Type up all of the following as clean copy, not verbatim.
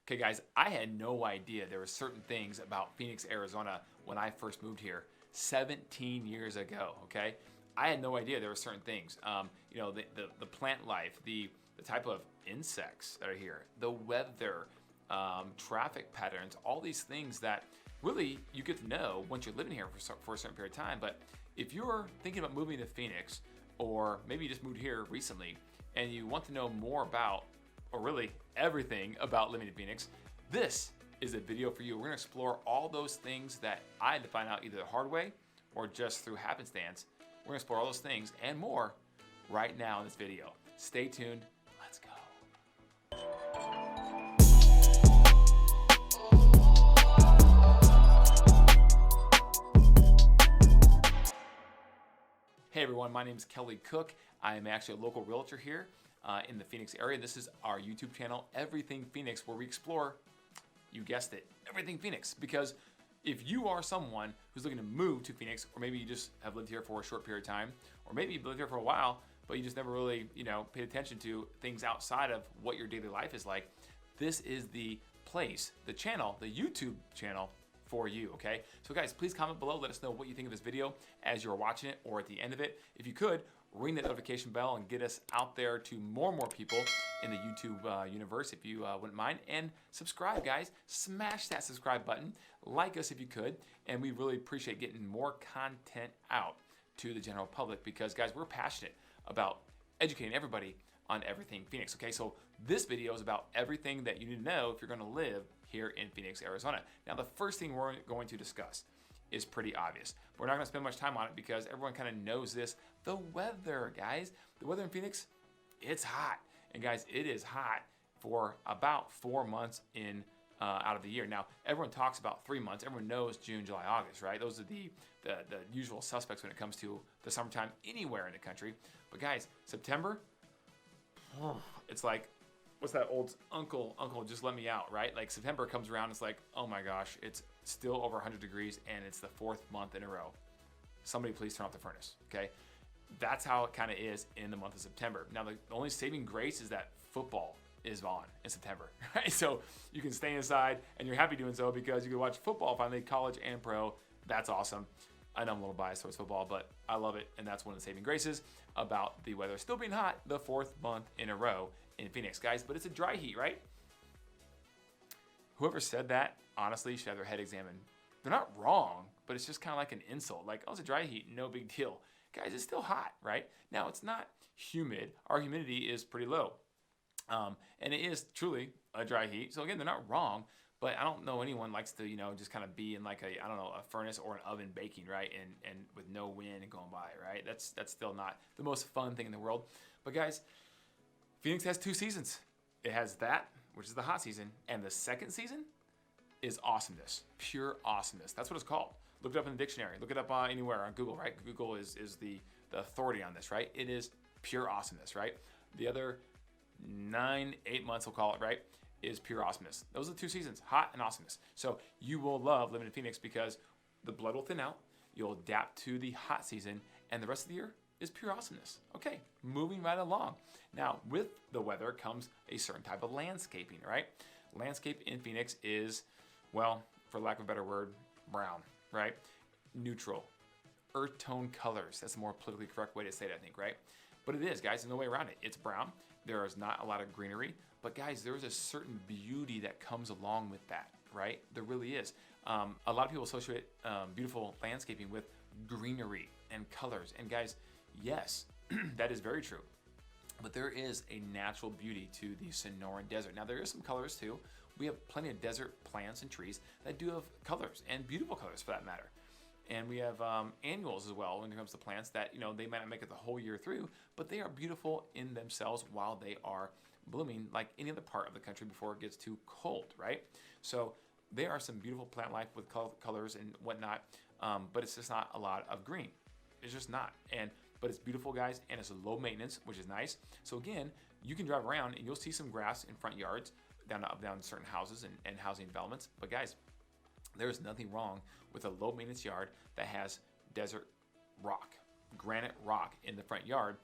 Okay, guys, I had no idea there were certain things about Phoenix, Arizona when I first moved here 17 years ago. Okay, I had no idea there were certain things. The plant life, the type of insects that are here, the weather, traffic patterns, all these things that really you get to know once you're living here for a certain period of time. But if you're thinking about moving to Phoenix, or maybe you just moved here recently and you want to know more about, or really everything about living in Phoenix, this is a video for you. We're gonna explore all those things that I had to find out either the hard way or just through happenstance. We're gonna explore all those things and more right now in this video. Stay tuned, let's go. Hey everyone, my name is Kelly Cook. I am actually a local realtor here in the Phoenix area. This is our YouTube channel, Everything Phoenix, where we explore, you guessed it, everything Phoenix. Because if you are someone who's looking to move to Phoenix, or maybe you just have lived here for a short period of time, or maybe you've lived here for a while, but you just never really, paid attention to things outside of what your daily life is like, this is the place, the channel, the YouTube channel for you, okay? So guys, please comment below, let us know what you think of this video as you're watching it or at the end of it. If you could, ring that notification bell and get us out there to more and more people in the YouTube universe, if you wouldn't mind. And subscribe, guys. Smash that subscribe button. Like us if you could. And we really appreciate getting more content out to the general public because, guys, we're passionate about educating everybody on everything Phoenix, okay? So this video is about everything that you need to know if you're gonna live here in Phoenix, Arizona. Now, the first thing we're going to discuss is pretty obvious. We're not gonna spend much time on it because everyone kind of knows this. The weather, guys. The weather in Phoenix, it's hot. And guys, it is hot for about 4 months out of the year. Now, everyone talks about 3 months. Everyone knows June, July, August, right? Those are the usual suspects when it comes to the summertime anywhere in the country. But guys, September, it's like, what's that old uncle just let me out, right? Like September comes around, it's like, oh my gosh, it's still over 100 degrees and it's the 4th month in a row. Somebody please turn off the furnace, okay? That's how it kind of is in the month of September. Now, the only saving grace is that football is on in September, right? So you can stay inside and you're happy doing so because you can watch football finally, college and pro. That's awesome. I know I'm a little biased towards football, but I love it. And that's one of the saving graces about the weather still being hot the 4th month in a row in Phoenix, guys. But it's a dry heat, right? Whoever said that, honestly, should have their head examined. They're not wrong, but it's just kind of like an insult. Like, oh, it's a dry heat, no big deal. Guys, it's still hot, right? Now, it's not humid. Our humidity is pretty low. And it is truly a dry heat. So again, they're not wrong, but I don't know anyone likes to, just kind of be in like a furnace or an oven baking, right? And with no wind and going by, right? That's still not the most fun thing in the world. But guys, Phoenix has 2 seasons. It has that, which is the hot season, and the second season is awesomeness, pure awesomeness. That's what it's called. Look it up in the dictionary. Look it up anywhere on Google, right? Google is the authority on this, right? It is pure awesomeness, right? The other 8 months, we'll call it, right, is pure awesomeness. Those are the 2 seasons, hot and awesomeness. So you will love living in Phoenix because the blood will thin out. You'll adapt to the hot season, and the rest of the year is pure awesomeness. Okay, moving right along. Now, with the weather comes a certain type of landscaping, right? Landscape in Phoenix is, well, for lack of a better word, brown, right? Neutral, earth tone colors. That's a more politically correct way to say it, I think, right? But it is, guys, there's no way around it. It's brown. There is not a lot of greenery, but guys, there is a certain beauty that comes along with that, right? There really is. A lot of people associate beautiful landscaping with greenery and colors. And guys, yes, that is very true. But there is a natural beauty to the Sonoran Desert. Now, there is some colors too. We have plenty of desert plants and trees that do have colors, and beautiful colors for that matter. And we have annuals as well when it comes to plants that, they might not make it the whole year through, but they are beautiful in themselves while they are blooming like any other part of the country before it gets too cold, right? So there are some beautiful plant life with colors and whatnot, but it's just not a lot of green. It's just not. But it's beautiful, guys, and it's low maintenance, which is nice. So again, you can drive around and you'll see some grass in front yards down certain houses and housing developments. But guys, there's nothing wrong with a low maintenance yard that has desert rock, granite rock in the front yard.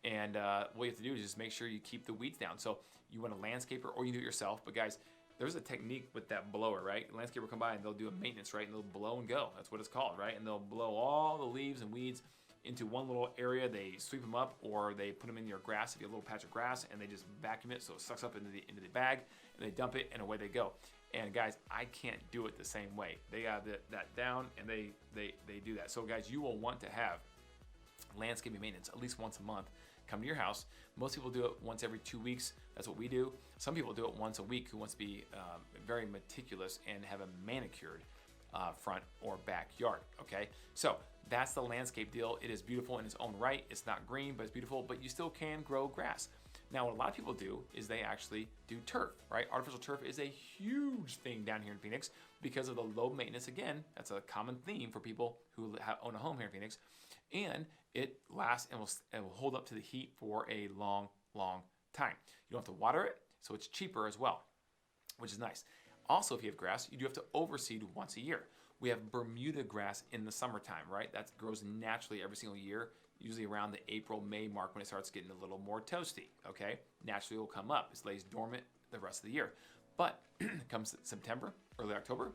And what you have to do is just make sure you keep the weeds down. So you want a landscaper or you do it yourself. But guys, there's a technique with that blower, right? The landscaper will come by and they'll do a maintenance, right? And they'll blow and go. That's what it's called, right? And they'll blow all the leaves and weeds into one little area. They sweep them up, or they put them in your grass if you have a little patch of grass, and they just vacuum it so it sucks up into the bag, and they dump it, and away they go. And guys, I can't do it the same way. They got that down, and they do that. So guys, you will want to have landscaping maintenance at least once a month come to your house. Most people do it once every 2 weeks. That's what we do. Some people do it once a week who wants to be very meticulous and have a manicured front or backyard. Okay, so that's the landscape deal. It is beautiful in its own right. It's not green, but it's beautiful, but you still can grow grass. Now, what a lot of people do is they actually do turf, right? Artificial turf is a huge thing down here in Phoenix because of the low maintenance. Again, that's a common theme for people who own a home here in Phoenix. And it lasts and will hold up to the heat for a long, long time. You don't have to water it, so it's cheaper as well, which is nice. Also, if you have grass, you do have to overseed once a year. We have Bermuda grass in the summertime, right? That grows naturally every single year, usually around the April, May mark when it starts getting a little more toasty, okay? Naturally, it will come up. It lays dormant the rest of the year. But comes September, early October,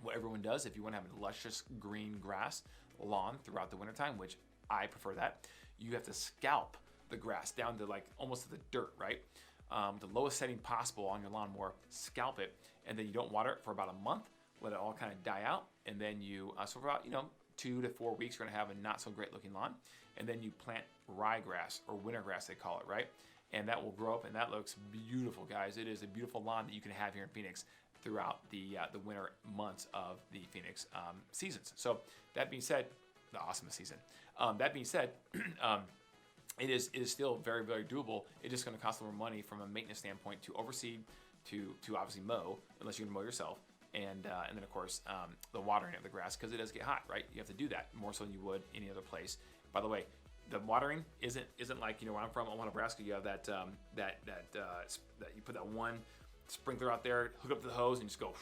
what everyone does, if you want to have a luscious green grass lawn throughout the wintertime, which I prefer that, you have to scalp the grass down to like almost to the dirt, right? The lowest setting possible on your lawnmower, scalp it, and then you don't water it for about a month, let it all kind of die out, and then you, so for about, 2 to 4 weeks, you're gonna have a not so great looking lawn, and then you plant ryegrass, or winter grass they call it, right? And that will grow up, and that looks beautiful, guys. It is a beautiful lawn that you can have here in Phoenix throughout the winter months of the Phoenix seasons. So that being said, the awesome season. That being said, it is still very, very doable. It's just going to cost a little more money from a maintenance standpoint to overseed, to obviously mow, unless you're going to mow yourself, and then of course the watering of the grass, because it does get hot, right? You have to do that more so than you would any other place. By the way, the watering isn't like where I'm from, Omaha, Nebraska. You have that you put that one sprinkler out there, hook up to the hose, and just go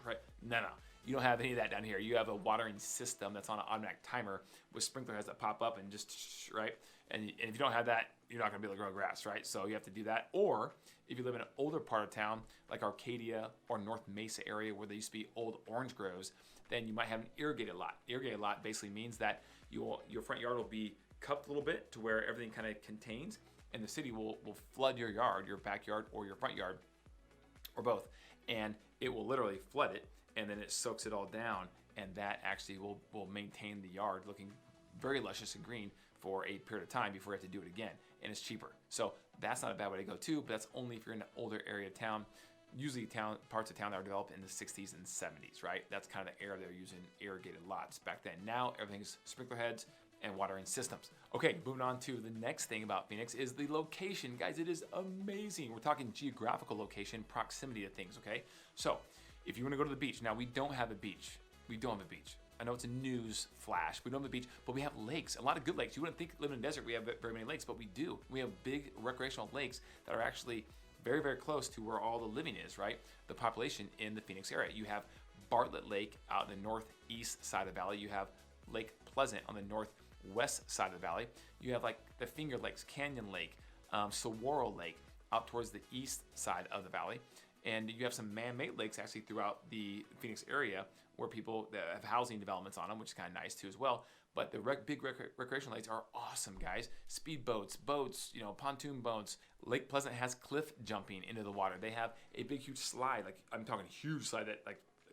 right. No. You don't have any of that down here. You have a watering system that's on an automatic timer with sprinkler heads that pop up and just, right? And if you don't have that, you're not gonna be able to grow grass, right? So you have to do that. Or if you live in an older part of town, like Arcadia or North Mesa area where there used to be old orange groves, then you might have an irrigated lot. Irrigated lot basically means that your front yard will be cupped a little bit to where everything kind of contains, and the city will flood your yard, your backyard, or your front yard, or both. And it will literally flood it, and then it soaks it all down, and that actually will maintain the yard looking very luscious and green for a period of time before you have to do it again, and it's cheaper. So that's not a bad way to go too, but that's only if you're in an older area of town, usually parts of town that were developed in the 60s and 70s, right? That's kind of the era they were using irrigated lots back then. Now everything's sprinkler heads and watering systems. Okay, moving on to the next thing about Phoenix is the location. Guys, it is amazing. We're talking geographical location, proximity to things, okay? So if you want to go to the beach, now we don't have a beach. We don't have a beach. I know it's a news flash. We don't have a beach, but we have lakes, a lot of good lakes. You wouldn't think living in a desert we have very many lakes, but we do. We have big recreational lakes that are actually very, very close to where all the living is, right? The population in the Phoenix area. You have Bartlett Lake out in the northeast side of the valley. You have Lake Pleasant on the northwest side of the valley. You have like the Finger Lakes, Canyon Lake, Saguaro Lake out towards the east side of the valley. And you have some man-made lakes actually throughout the Phoenix area where people that have housing developments on them, which is kind of nice too as well. But the big recreational lakes are awesome, guys. Speedboats, boats, pontoon boats. Lake Pleasant has cliff jumping into the water. They have a big, huge slide. Like I'm talking huge slide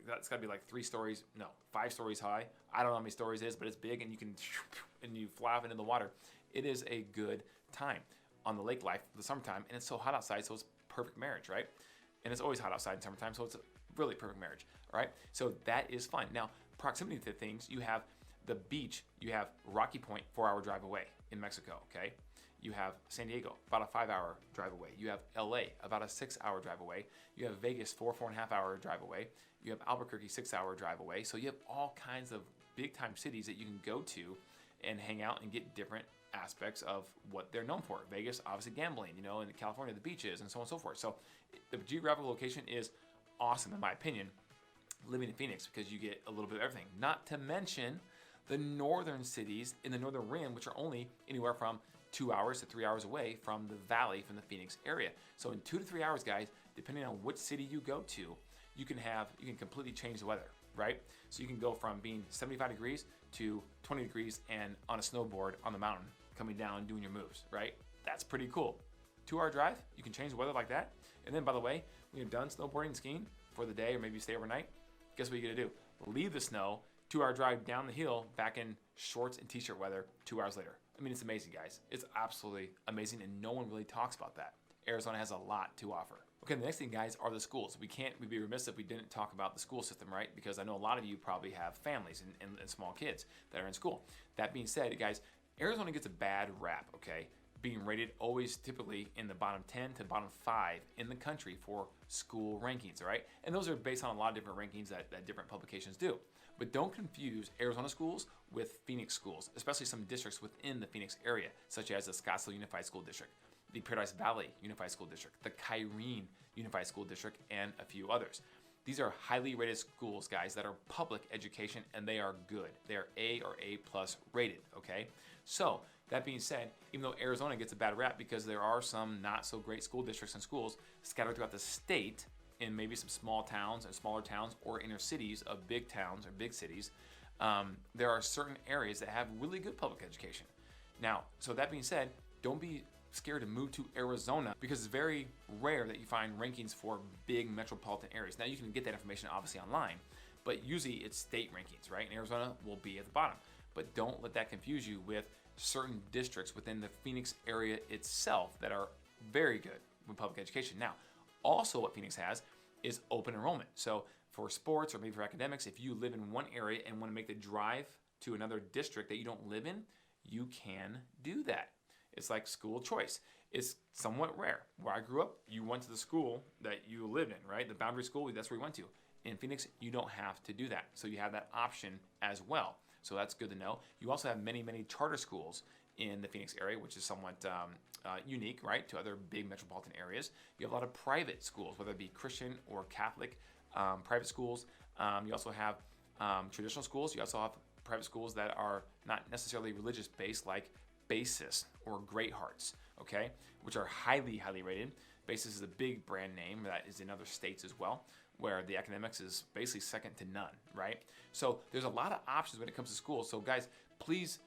that's got to be like 5 stories high. I don't know how many stories it is, but it's big, and you fly off into the water. It is a good time on the lake life for the summertime, and it's so hot outside, so it's perfect marriage, right? And it's always hot outside in summertime, so it's a really perfect marriage, all right? So that is fun. Now, proximity to things, you have the beach, you have Rocky Point, 4-hour drive away in Mexico, okay? You have San Diego, about a 5-hour drive away. You have LA, about a 6-hour drive away. You have Vegas, 4.5 hour drive away. You have Albuquerque, 6-hour drive away. So you have all kinds of big time cities that you can go to and hang out and get different aspects of what they're known for. Vegas, obviously gambling, in California, the beaches, and so on and so forth. So the geographical location is awesome, in my opinion, living in Phoenix, because you get a little bit of everything. Not to mention the northern cities in the northern rim, which are only anywhere from 2 hours to 3 hours away from the valley, from the Phoenix area. So in 2 to 3 hours, guys, depending on which city you go to, you can completely change the weather, right? So you can go from being 75 degrees to 20 degrees and on a snowboard on the mountain, coming down, doing your moves, right? That's pretty cool. 2-hour drive, you can change the weather like that. And then, by the way, when you're done snowboarding and skiing for the day, or maybe you stay overnight, guess what you gotta do? Leave the snow, 2-hour drive down the hill, back in shorts and t-shirt weather 2 hours later. I mean, it's amazing, guys. It's absolutely amazing, and no one really talks about that. Arizona has a lot to offer. Okay, the next thing, guys, are the schools. We'd be remiss if we didn't talk about the school system, right? Because I know a lot of you probably have families and small kids that are in school. That being said, guys, Arizona gets a bad rap, okay? Being rated always typically in the bottom 10 to bottom 5 in the country for school rankings, all right? And those are based on a lot of different rankings that different publications do. But don't confuse Arizona schools with Phoenix schools, especially some districts within the Phoenix area, such as the Scottsdale Unified School District, the Paradise Valley Unified School District, the Kyrene Unified School District, and a few others. These are highly rated schools, guys, that are public education, and they are good. They are A or A plus rated, okay? So, that being said, even though Arizona gets a bad rap because there are some not so great school districts and schools scattered throughout the state in maybe some small towns and smaller towns or inner cities of big towns or big cities, there are certain areas that have really good public education. Now, so that being said, don't be scared to move to Arizona because it's very rare that you find rankings for big metropolitan areas. Now, you can get that information obviously online, but usually it's state rankings, right? And Arizona will be at the bottom. But don't let that confuse you with certain districts within the Phoenix area itself that are very good with public education. Now, also what Phoenix has is open enrollment. So for sports or maybe for academics, if you live in one area and want to make the drive to another district that you don't live in, you can do that. It's like school choice. It's somewhat rare. Where I grew up, you went to the school that you lived in, right? The boundary school, that's where you went to. In Phoenix, you don't have to do that. So you have that option as well. So that's good to know. You also have many, many charter schools in the Phoenix area, which is somewhat unique, right, to other big metropolitan areas. You have a lot of private schools, whether it be Christian or Catholic private schools. You also have traditional schools. You also have private schools that are not necessarily religious based, like Basis or Great Hearts, okay, which are highly, highly rated. Basis is a big brand name that is in other states as well, where the academics is basically second to none, right? So there's a lot of options when it comes to schools. So guys, please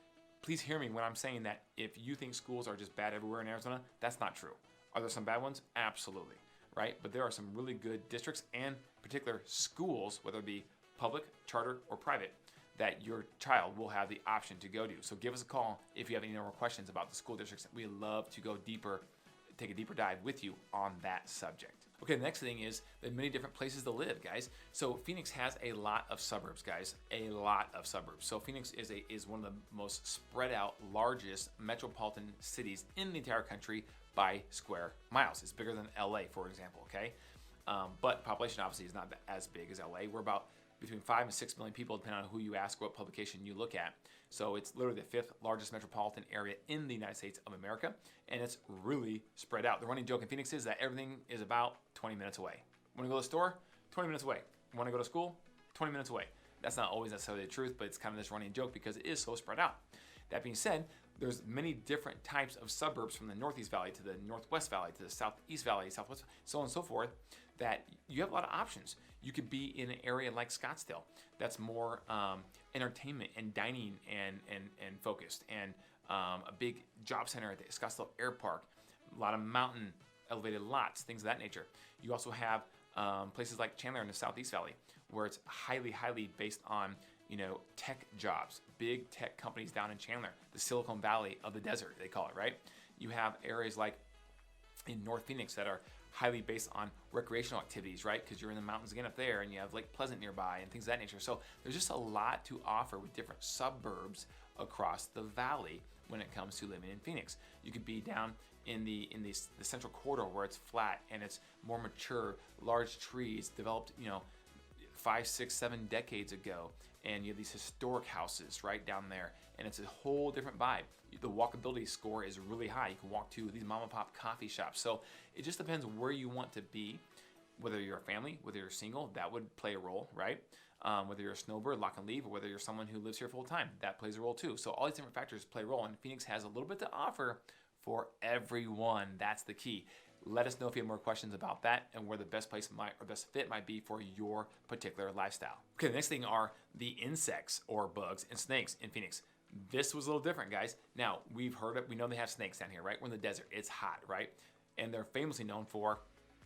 hear me when I'm saying that if you think schools are just bad everywhere in Arizona, that's not true. Are there some bad ones? Absolutely, right? But there are some really good districts and particular schools, whether it be public, charter, or private, that your child will have the option to go to. So give us a call if you have any more questions about the school districts. We'd love to go deeper, take a deeper dive with you on that subject. Okay, the next thing is there are many different places to live, guys. So Phoenix has a lot of suburbs, guys, a lot of suburbs. So Phoenix is one of the most spread out, largest metropolitan cities in the entire country by square miles. It's bigger than LA, for example, okay? But population obviously is not as big as LA. We're about between 5 and 6 million people, depending on who you ask, what publication you look at. So it's literally the 5th largest metropolitan area in the United States of America, and it's really spread out. The running joke in Phoenix is that everything is about 20 minutes away. Want to go to the store? 20 minutes away. Want to go to school? 20 minutes away. That's not always necessarily the truth, but it's kind of this running joke because it is so spread out. That being said, there's many different types of suburbs from the Northeast Valley to the Northwest Valley to the Southeast Valley, Southwest, so on and so forth, that you have a lot of options. You could be in an area like Scottsdale that's more entertainment and dining and focused, and a big job center at the Scottsdale Air Park, a lot of mountain elevated lots, things of that nature. You also have places like Chandler in the Southeast Valley, where it's highly, highly based on tech jobs, big tech companies down in Chandler, the Silicon Valley of the desert, they call it, right? You have areas like in North Phoenix that are highly based on recreational activities, right? Because you're in the mountains again up there, and you have Lake Pleasant nearby and things of that nature. So there's just a lot to offer with different suburbs across the valley when it comes to living in Phoenix. You could be down in the central corridor where it's flat and it's more mature, large trees developed 5, 6, 7 decades ago, and you have these historic houses right down there, and it's a whole different vibe. The walkability score is really high. You can walk to these mom and pop coffee shops. So it just depends where you want to be, whether you're a family, whether you're single, that would play a role, right? Whether you're a snowbird, lock and leave, or whether you're someone who lives here full time, that plays a role too. So all these different factors play a role, and Phoenix has a little bit to offer for everyone. That's the key. Let us know if you have more questions about that and where the best place might or best fit might be for your particular lifestyle. Okay, the next thing are the insects or bugs and snakes in Phoenix. This was a little different, guys. Now, we know they have snakes down here, right? We're in the desert. It's hot, right? And they're famously known for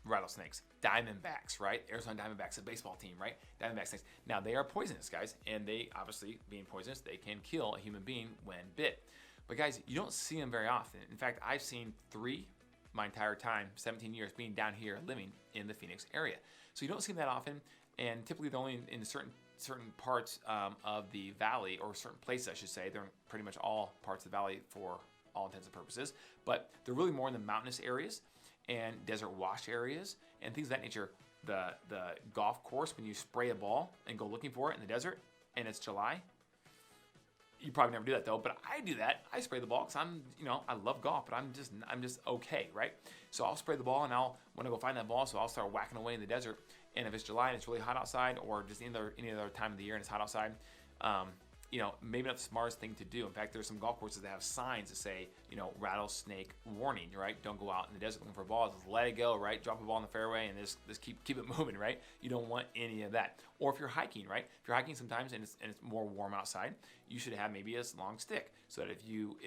rattlesnakes, Diamondbacks, right? Arizona Diamondbacks, a baseball team, right? Diamondback snakes. Now, they are poisonous, guys, and they obviously, being poisonous, they can kill a human being when bit. But guys, you don't see them very often. In fact, I've seen 3 my entire time, 17 years being down here living in the Phoenix area. So you don't see them that often, and typically they're only in certain parts of the valley, or certain places, I should say. They're in pretty much all parts of the valley for all intents and purposes, but they're really more in the mountainous areas and desert wash areas and things of that nature. The golf course, when you spray a ball and go looking for it in the desert and it's July, you probably never do that though, but I do that. I spray the ball because I love golf, but I'm just okay, right? So I'll spray the ball and I'll want to go find that ball, so I'll start whacking away in the desert. And if it's July and it's really hot outside, or just any other time of the year and it's hot outside, maybe not the smartest thing to do. In fact, there's some golf courses that have signs that say, rattlesnake warning, right? Don't go out in the desert looking for balls. Just let it go, right? Drop a ball in the fairway and just keep it moving, right? You don't want any of that. Or if you're hiking, right? If you're hiking sometimes and it's more warm outside, you should have maybe a long stick so that if you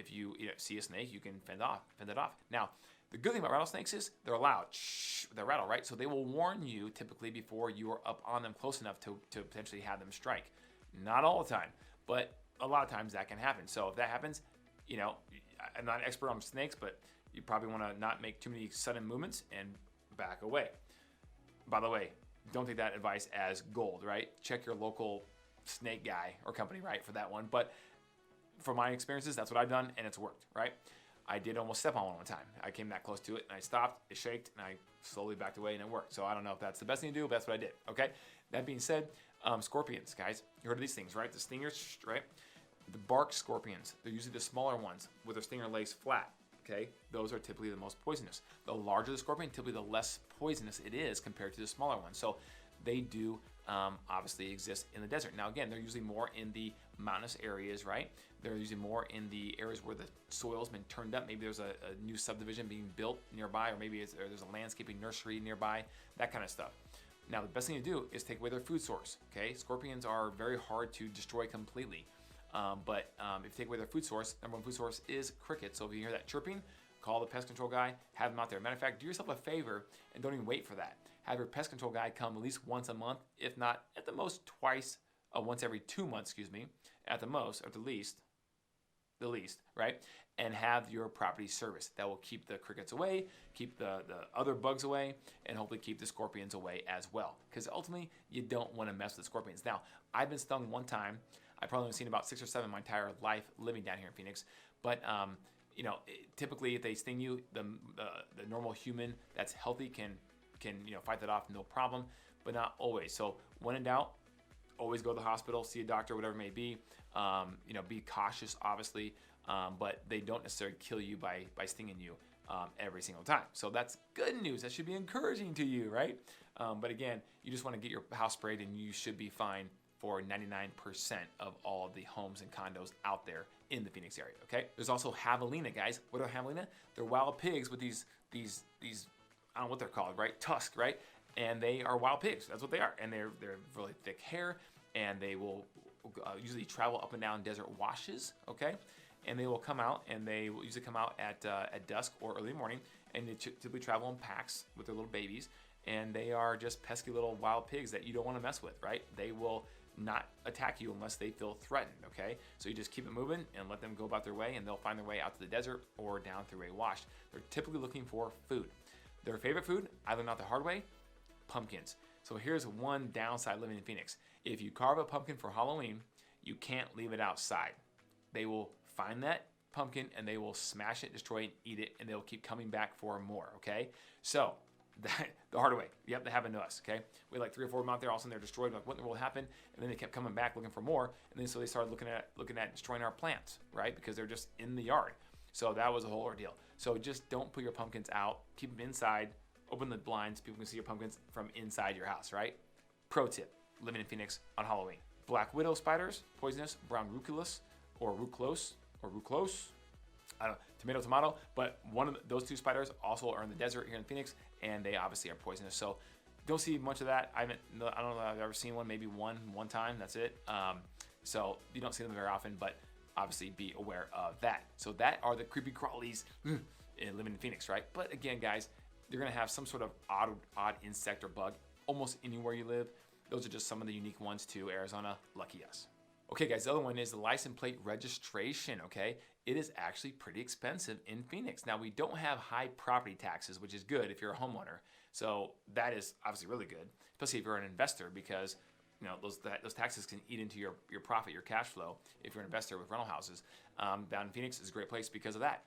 see a snake, you can fend it off. Now, the good thing about rattlesnakes is they're loud. Shh, they rattle, right? So they will warn you typically before you are up on them close enough to potentially have them strike. Not all the time, but a lot of times that can happen. So if that happens, I'm not an expert on snakes, but you probably want to not make too many sudden movements and back away. By the way, don't take that advice as gold, right? Check your local snake guy or company, right, for that one. But from my experiences, that's what I've done, and it's worked, right? I did almost step on one time. I came that close to it, and I stopped, it shaked, and I slowly backed away, and it worked. So I don't know if that's the best thing to do, but that's what I did, okay? That being said, scorpions, guys. You heard of these things, right? The stingers, right? The bark scorpions, they're usually the smaller ones with their stinger legs flat, okay? Those are typically the most poisonous. The larger the scorpion, typically the less poisonous it is compared to the smaller ones. So they do obviously exist in the desert. Now, again, they're usually more in the mountainous areas, right? They're usually more in the areas where the soil's been turned up. Maybe there's a new subdivision being built nearby, or maybe there's a landscaping nursery nearby, that kind of stuff. Now, the best thing to do is take away their food source, okay? Scorpions are very hard to destroy completely. But if you take away their food source, number one food source is crickets. So if you hear that chirping, call the pest control guy, have them out there. Matter of fact, do yourself a favor and don't even wait for that. Have your pest control guy come at least once a month, if not at the most once every 2 months, at the most, or the least, right? And have your property serviced. That will keep the crickets away, keep the other bugs away, and hopefully keep the scorpions away as well. Because ultimately, you don't want to mess with the scorpions. Now, I've been stung one time. I've probably only seen about 6 or 7 my entire life living down here in Phoenix. But typically if they sting you, the normal human that's healthy can fight that off, no problem, but not always. So when in doubt, always go to the hospital, see a doctor, whatever it may be. Be cautious, obviously, but they don't necessarily kill you by stinging you every single time. So that's good news. That should be encouraging to you, right? But again, you just want to get your house sprayed and you should be fine for 99% of all of the homes and condos out there in the Phoenix area, okay? There's also javelina, guys. What are javelina? They're wild pigs with these I don't know what they're called, right? Tusk, right? And they are wild pigs. That's what they are. And they're really thick hair, and they will usually travel up and down desert washes, okay? And they will come out, and they will usually come out at dusk or early morning, and they typically travel in packs with their little babies, and they are just pesky little wild pigs that you don't want to mess with, right? They will not attack you unless they feel threatened, okay? So you just keep it moving and let them go about their way, and they'll find their way out to the desert or down through a wash. They're typically looking for food. Their favorite food, I learned out the hard way, pumpkins. So here's one downside living in Phoenix. If you carve a pumpkin for Halloween, you can't leave it outside. They will find that pumpkin and they will smash it, destroy it, eat it, and they'll keep coming back for more, okay? So, the hard way. Yep, that happened to us, okay? We had like 3 or 4 of them out there, all of a sudden they're destroyed. Like, what in the world happened? And then they kept coming back looking for more, and then so they started looking at destroying our plants, right? Because they're just in the yard. So that was a whole ordeal. So just don't put your pumpkins out. Keep them inside. Open the blinds. People can see your pumpkins from inside your house, right? Pro tip, living in Phoenix on Halloween. Black widow spiders, poisonous. Brown ruculus or ruclose. I don't know, tomato, tomato, but one of those two spiders also are in the desert here in Phoenix, and they obviously are poisonous. So don't see much of that. I don't know if I've ever seen one, maybe one time, that's it. So you don't see them very often, but obviously be aware of that. So that are the creepy crawlies living in Phoenix, right? But again, guys, you're gonna have some sort of odd insect or bug almost anywhere you live. Those are just some of the unique ones to Arizona. Lucky us. Okay, guys, the other one is the license plate registration, okay? It is actually pretty expensive in Phoenix. Now, we don't have high property taxes, which is good if you're a homeowner. So that is obviously really good, especially if you're an investor, because you know those taxes can eat into your profit, your cash flow, if you're an investor with rental houses. Down in Phoenix is a great place because of that.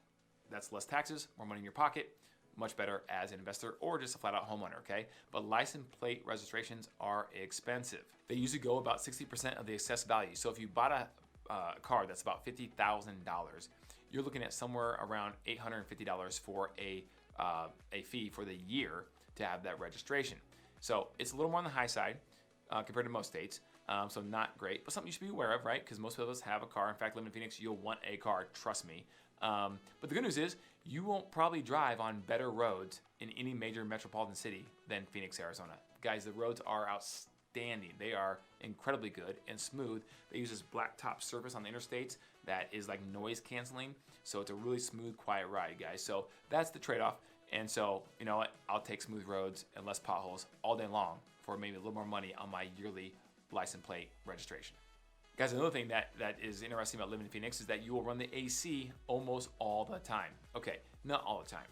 That's less taxes, more money in your pocket, much better as an investor or just a flat out homeowner, okay? But license plate registrations are expensive. They usually go about 60% of the assessed value. So if you bought a car that's about $50,000, you're looking at somewhere around $850 for a fee for the year to have that registration. So it's a little more on the high side compared to most states. So not great, but something you should be aware of, right? Because most of us have a car. In fact, living in Phoenix, you'll want a car, trust me. But the good news is you won't probably drive on better roads in any major metropolitan city than Phoenix, Arizona. Guys, the roads are outstanding. They are incredibly good and smooth. They use this blacktop surface on the interstates that is like noise canceling. So it's a really smooth, quiet ride, guys. So that's the trade-off. And so, you know what? I'll take smooth roads and less potholes all day long for maybe a little more money on my yearly license plate registration. Guys, another thing that is interesting about living in Phoenix is that you will run the AC almost all the time. Okay, not all the time.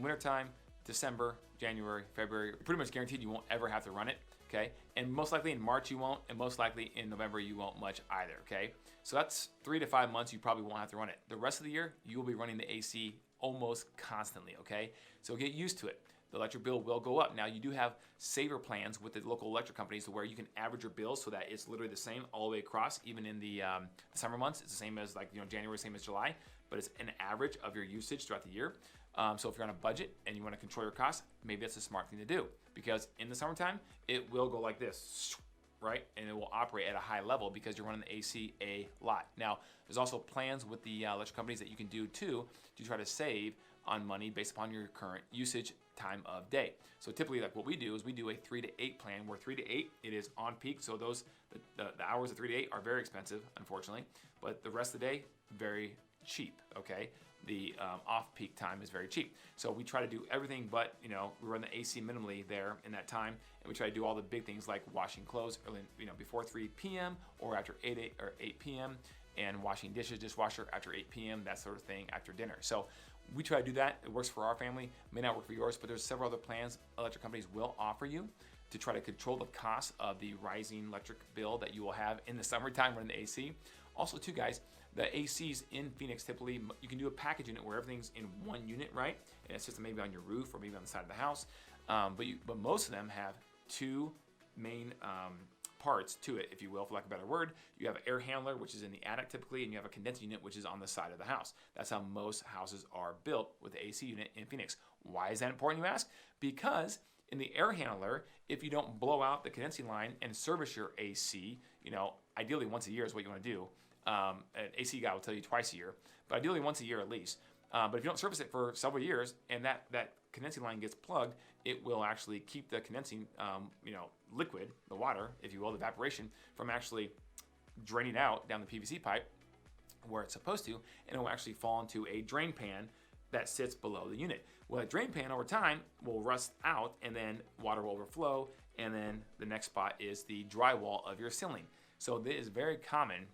Wintertime, December, January, February, you're pretty much guaranteed you won't ever have to run it, okay? And most likely in March you won't, and most likely in November you won't much either, okay? So that's 3 to 5 months you probably won't have to run it. The rest of the year, you will be running the AC almost constantly, okay? So get used to it. The electric bill will go up. Now, you do have saver plans with the local electric companies where you can average your bills so that it's literally the same all the way across, even in the summer months. It's the same as January, same as July, but it's an average of your usage throughout the year. So if you're on a budget and you want to control your costs, maybe that's a smart thing to do, because in the summertime, it will go like this, right? And it will operate at a high level because you're running the AC a lot. Now, there's also plans with the electric companies that you can do too to try to save on money based upon your current usage time of day. So typically, like what we do is we do a 3 to 8 plan, where 3 to 8 it is on peak. So those the hours of 3 to 8 are very expensive, unfortunately, but the rest of the day very cheap. Okay, the off-peak time is very cheap. So we try to do everything, but we run the AC minimally there in that time, and we try to do all the big things like washing clothes early, before 3 p.m. or after 8 p.m. and washing dishes, dishwasher after 8 p.m. that sort of thing after dinner. So we try to do that. It works for our family. May not work for yours, but there's several other plans electric companies will offer you to try to control the cost of the rising electric bill that you will have in the summertime running the AC. Also, too, guys, the ACs in Phoenix, typically, you can do a package unit where everything's in one unit, right? And it's just maybe on your roof or maybe on the side of the house. But most of them have two main parts to it, if you will, for lack of a better word. You have an air handler, which is in the attic typically, and you have a condensing unit, which is on the side of the house. That's how most houses are built with the AC unit in Phoenix. Why is that important, you ask? Because in the air handler, if you don't blow out the condensing line and service your AC, ideally once a year is what you want to do. An AC guy will tell you twice a year, but ideally once a year at least. But if you don't service it for several years and that condensing line gets plugged, it will actually keep the condensing, liquid, the water, if you will, the evaporation, from actually draining out down the PVC pipe where it's supposed to, and it will actually fall into a drain pan that sits below the unit. Well, a drain pan over time will rust out, and then water will overflow, and then the next spot is the drywall of your ceiling. So it is very common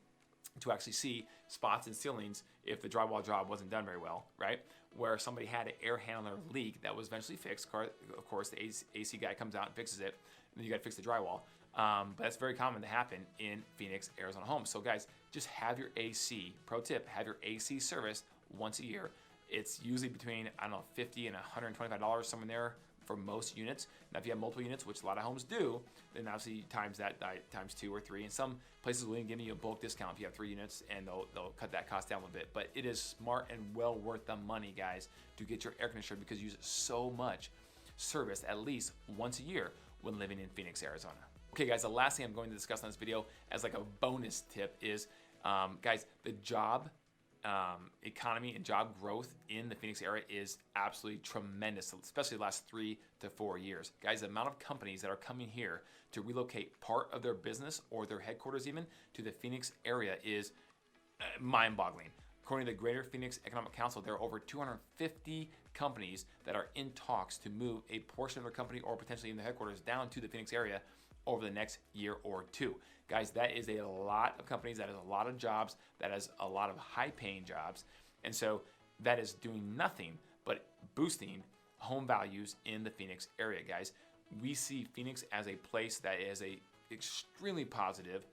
to actually see spots in ceilings if the drywall job wasn't done very well, right? Where somebody had an air handler leak that was eventually fixed. Of course, the AC guy comes out and fixes it, and then you got to fix the drywall. But that's very common to happen in Phoenix, Arizona homes. So guys, just have your AC, pro tip, have your AC serviced once a year. It's usually between, $50 and $125, somewhere there for most units. Now, if you have multiple units, which a lot of homes do, then obviously times that times 2 or 3. And some places will even give you a bulk discount if you have 3 units, and they'll cut that cost down a bit. But it is smart and well worth the money, guys, to get your air conditioner, because you use it so much service at least once a year when living in Phoenix, Arizona. Okay, guys, the last thing I'm going to discuss on this video as like a bonus tip is, guys, the job economy and job growth in the Phoenix area is absolutely tremendous, especially the last 3 to 4 years. Guys, the amount of companies that are coming here to relocate part of their business or their headquarters even to the Phoenix area is mind-boggling. According to the Greater Phoenix Economic Council, there are over 250 companies that are in talks to move a portion of their company or potentially even the headquarters down to the Phoenix area over the next year or two. Guys, that is a lot of companies, that is a lot of jobs, that is a lot of high-paying jobs, and so that is doing nothing but boosting home values in the Phoenix area, guys. We see Phoenix as a place that is a extremely positive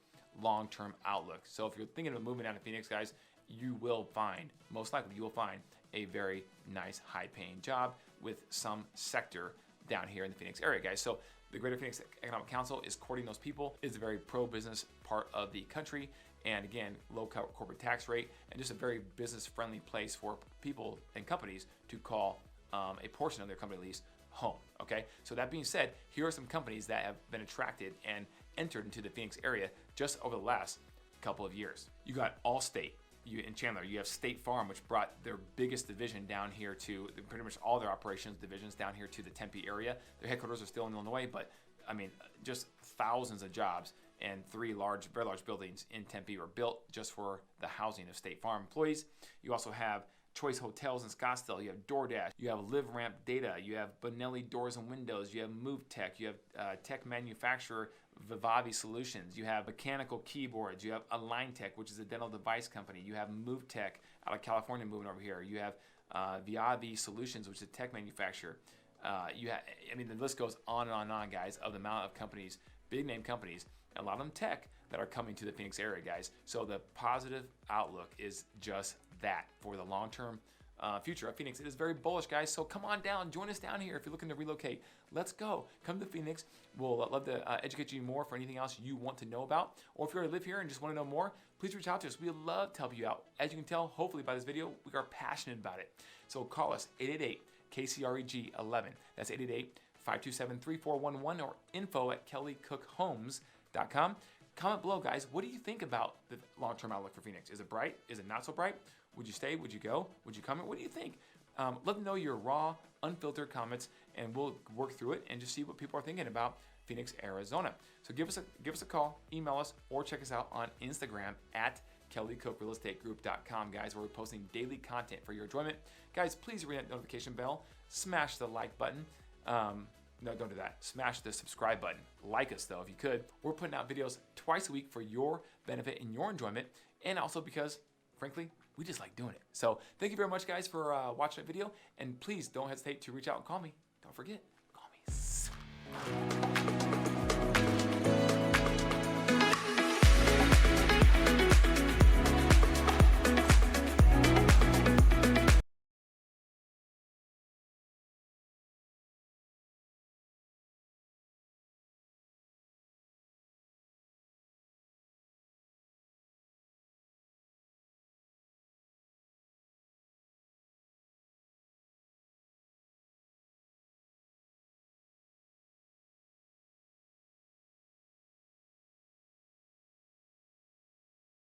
long-term outlook. So if you're thinking of moving down to Phoenix, guys, you will find, most likely you will find a very nice high-paying job with some sector down here in the Phoenix area, guys. So the Greater Phoenix Economic Council is courting those people. It's a very pro-business part of the country, and again, low corporate tax rate, and just a very business-friendly place for people and companies to call a portion of their company lease home. Okay, so that being said, here are some companies that have been attracted and entered into the Phoenix area just over the last couple of years. You got Allstate. In Chandler, you have State Farm, which brought their biggest division down here to pretty much all their operations divisions down here to the Tempe area. Their headquarters are still in Illinois, but I mean, just thousands of jobs and 3 very large buildings in Tempe were built just for the housing of State Farm employees. You also have Choice Hotels in Scottsdale, you have DoorDash, you have LiveRamp Data, you have Bonelli Doors and Windows, you have MoveTech, you have tech manufacturer Vivavi Solutions, you have Mechanical Keyboards, you have AlignTech, which is a dental device company, you have MoveTech out of California moving over here, you have Viavi Solutions, which is a tech manufacturer. You have, I mean, the list goes on and on and on, guys, of the amount of companies, big name companies, a lot of them tech, that are coming to the Phoenix area, guys. So the positive outlook is just that for the long-term future of Phoenix. It is very bullish, guys. So come on down, join us down here if you're looking to relocate. Let's go. Come to Phoenix. We'll love to educate you more for anything else you want to know about. Or if you already live here and just want to know more, please reach out to us. We'd love to help you out. As you can tell, hopefully by this video, we are passionate about it. So call us 888-KCREG11. That's 888-527-3411 or info@kellycookhomes.com. Comment below, guys. What do you think about the long-term outlook for Phoenix? Is it bright? Is it not so bright? Would you stay? Would you go? Would you comment? What do you think? Let them know your raw, unfiltered comments, and we'll work through it and just see what people are thinking about Phoenix, Arizona. So give us a call, email us, or check us out on Instagram at KellyCookRealEstateGroup.com, guys, where we're posting daily content for your enjoyment. Guys, please ring that notification bell, smash the like button. No, don't do that. Smash the subscribe button. Like us, though, if you could. We're putting out videos twice a week for your benefit and your enjoyment, and also because, frankly, we just like doing it. So thank you very much, guys, for watching that video, and please don't hesitate to reach out and call me. Don't forget, call me.